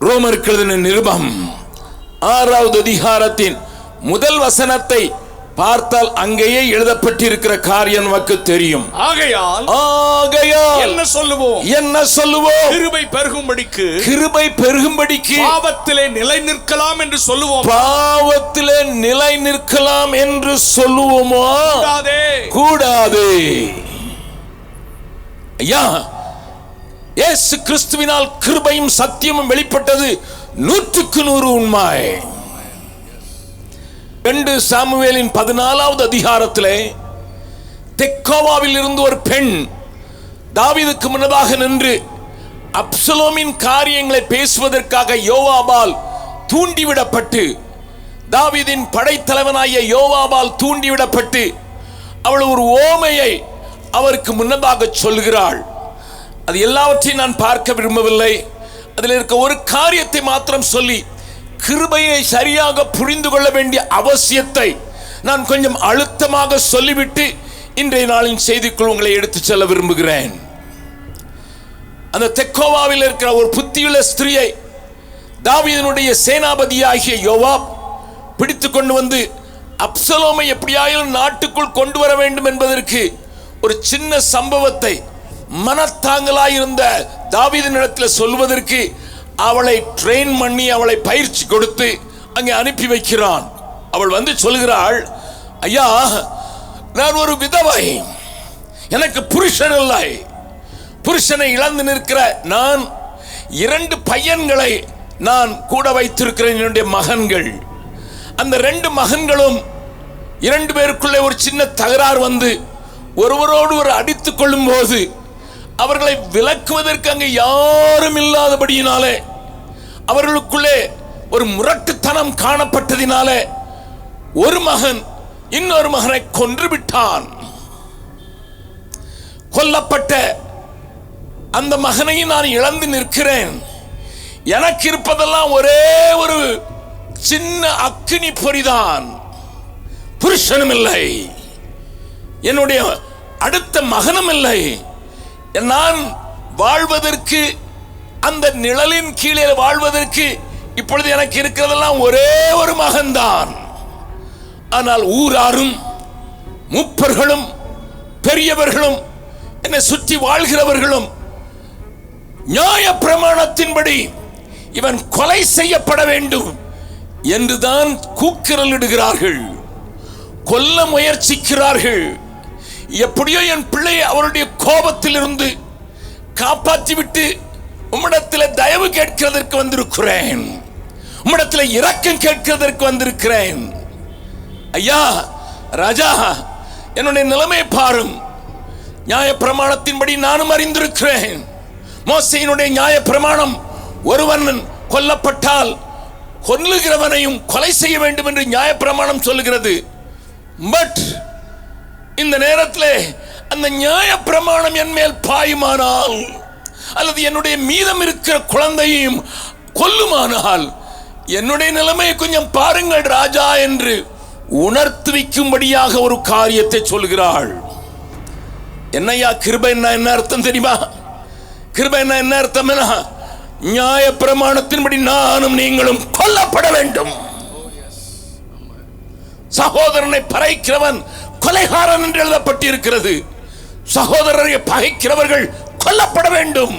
ரோமருக்கு எழுதின நிருபம் 6வது அதிகாரத்தின் முதல் வசனத்தை பார்த்தால் அங்கேயே எழுதப்பட்டிருக்கிற காரியம் நமக்கு தெரியும். ஆகையால் என்ன சொல்லுவோம்? கிருபை பெருகும்படிக்கு பாவத்திலே நிலை நிற்கலாம் என்று சொல்லுவோம். பாவத்திலே நிலை நிற்கலாம் என்று சொல்லுவோமோ? கூடாதே. ஐயா, இயேசு கிறிஸ்துவினால் கிருபையும் சத்தியமும் வெளிப்பட்டது 100% உண்மை. 2 சாமுவேலின் 14வது அதிகாரத்திலே தெக்கோவாவில் இருந்து ஒரு பெண் தாவீதுக்கு முன்னதாக நின்று அப்சலோமின் காரியங்களை பேசுவதற்காக யோவாபால் தூண்டிவிடப்பட்டு, தாவீதின் படைத்தலைவனாகிய யோவாபால் தூண்டிவிடப்பட்டு அவள் ஒரு ஓமையை அவருக்கு முன்னதாக சொல்கிறாள். அது எல்லாவற்றையும் நான் பார்க்க விரும்பவில்லை. அதில் இருக்க ஒரு காரியத்தை மாத்திரம் சொல்லி கிருபையை சரியாக புரிந்து கொள்ள வேண்டிய அவசியத்தை நான் கொஞ்சம் அழுத்தமாக சொல்லிவிட்டு இன்றைய நாளின் செய்திக்குள் உங்களை எடுத்து செல்ல விரும்புகிறேன். அந்த தெக்கோவாவில் இருக்கிற ஒரு புத்தியுள்ள ஸ்திரியை தாவீதினுடைய சேனாபதியாகிய யோவாப் பிடித்து கொண்டு வந்து அப்சலோமை எப்படியாயிலும் நாட்டுக்குள் கொண்டு வர வேண்டும் என்பதற்கு ஒரு சின்ன சம்பவத்தை மனத்தாங்கலாயிருந்த தாவீதினிடத்தில் சொல்வதற்கு அவளை ட்ரெயின் பண்ணி அவளை பயிற்சி கொடுத்து அங்கே அனுப்பி வைக்கிறான். அவள் வந்து சொல்கிறாள், ஐயா, நான் ஒரு விதவை, எனக்கு புருஷன் இல்லை. புருஷனை இழந்து நிற்கிற நான் 2 பையன்களை நான் கூட வைத்திருக்கிறேன், என்னுடைய மகன்கள். அந்த 2 மகன்களும் 2 பேருக்குள்ளே ஒரு சின்ன தகராறு வந்து ஒருவரோடு ஒரு அடித்துக் கொள்ளும் போது அவர்களை விலக்குவதற்கு அங்கே யாரும் இல்லாதபடியினாலே, அவர்களுக்குள்ளே ஒரு முரட்டுத்தனம் காணப்பட்டதினாலே ஒரு மகன் இன்னொரு மகனை கொன்று விட்டான். கொல்லப்பட்ட அந்த மகனையும் நான் இழந்து நிற்கிறேன். எனக்கு இருப்பதெல்லாம் ஒரே ஒரு சின்ன அக்கினி பொறிதான். புருஷனும் இல்லை, என்னுடைய அடுத்த மகனும் இல்லை. நான் வாழ்வதற்கு, அந்த நிழலின் கீழே வாழ்வதற்கு இப்பொழுது எனக்கு இருக்கிறதெல்லாம் ஒரே ஒரு மகன்தான். ஆனால் ஊராரும் மூப்பர்களும் பெரியவர்களும் என்னை சுற்றி வாழ்கிறவர்களும் நியாய பிரமாணத்தின்படி இவன் கொலை செய்யப்பட வேண்டும் என்றுதான் கூக்குரலிடுகிறார்கள், கொல்ல முயற்சிக்கிறார்கள். எப்படியோ என் பிள்ளையை அவருடைய கோபத்தில் இருந்து காப்பாற்றிவிட்டு உம்மிடத்தில் தயவு கேட்கிறதற்கு வந்திருக்கிறேன், உம்மிடத்தில் இரக்கம் கேட்கிறதற்கு வந்திருக்கிறேன். ஐயா ராஜா, என்னுடைய நிலைமை பாரும். நியாய பிரமாணத்தின்படி நானும் அறிந்திருக்கிறேன். மோசேயினுடைய நியாய பிரமாணம், ஒருவன் கொல்லப்பட்டால் கொல்லுகிறவனையும் கொலை செய்ய வேண்டும் என்று நியாய பிரமாணம் சொல்லுகிறது. பட் இந்த நேரத்தில் அந்த நியாய பிரமாணம் என் மேல் பாயுமானால், அல்லது என்னுடைய மீதம் இருக்கிற குழந்தையும் கொல்லுமானால், என்னுடைய நிலைமையை கொஞ்சம் பாருங்கள் ராஜா என்று உணர்த்துவிக்கும்படியாக ஒரு காரியத்தை சொல்கிறாள். என்னையா கிருபை என்ன அர்த்தம் தெரியுமா? கிருபை என்ன அர்த்தம்? நியாய பிரமாணத்தின்படி நானும் நீங்களும் கொல்லப்பட வேண்டும். சகோதரனை பகைக்கிறவன் கொலைகாரன் என்று எழுதப்பட்டிருக்கிறது. சகோதரரை பகைக்கிறவர்கள் கொல்லப்பட வேண்டும்.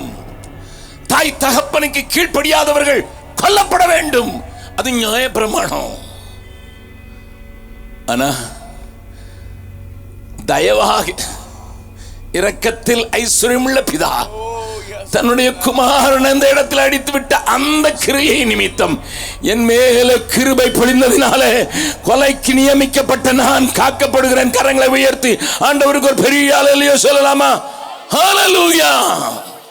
தாய் தகப்பனுக்கு கீழ்ப்படியாதவர்கள் கொல்லப்பட வேண்டும். அது நியாய பிரமாணம். ஆனா தயவாக இரக்கத்தில் ஐஸ்வர்யமுள்ள பிதா தன்னுடைய குமாரன் அந்த இடத்தில் அடித்து விட்ட அந்த கிரியை நிமித்தம் என் மேல கிருபை பொழிந்ததினாலே கொலைக்கு நியமிக்கப்பட்ட நான் காக்கப்படுகிறேன். கரங்களை உயர்த்தி ஆண்டவருக்கு ஒரு பெரிய ஹல்லேலூயா சொல்லலாமா? ஹல்லேலூயா.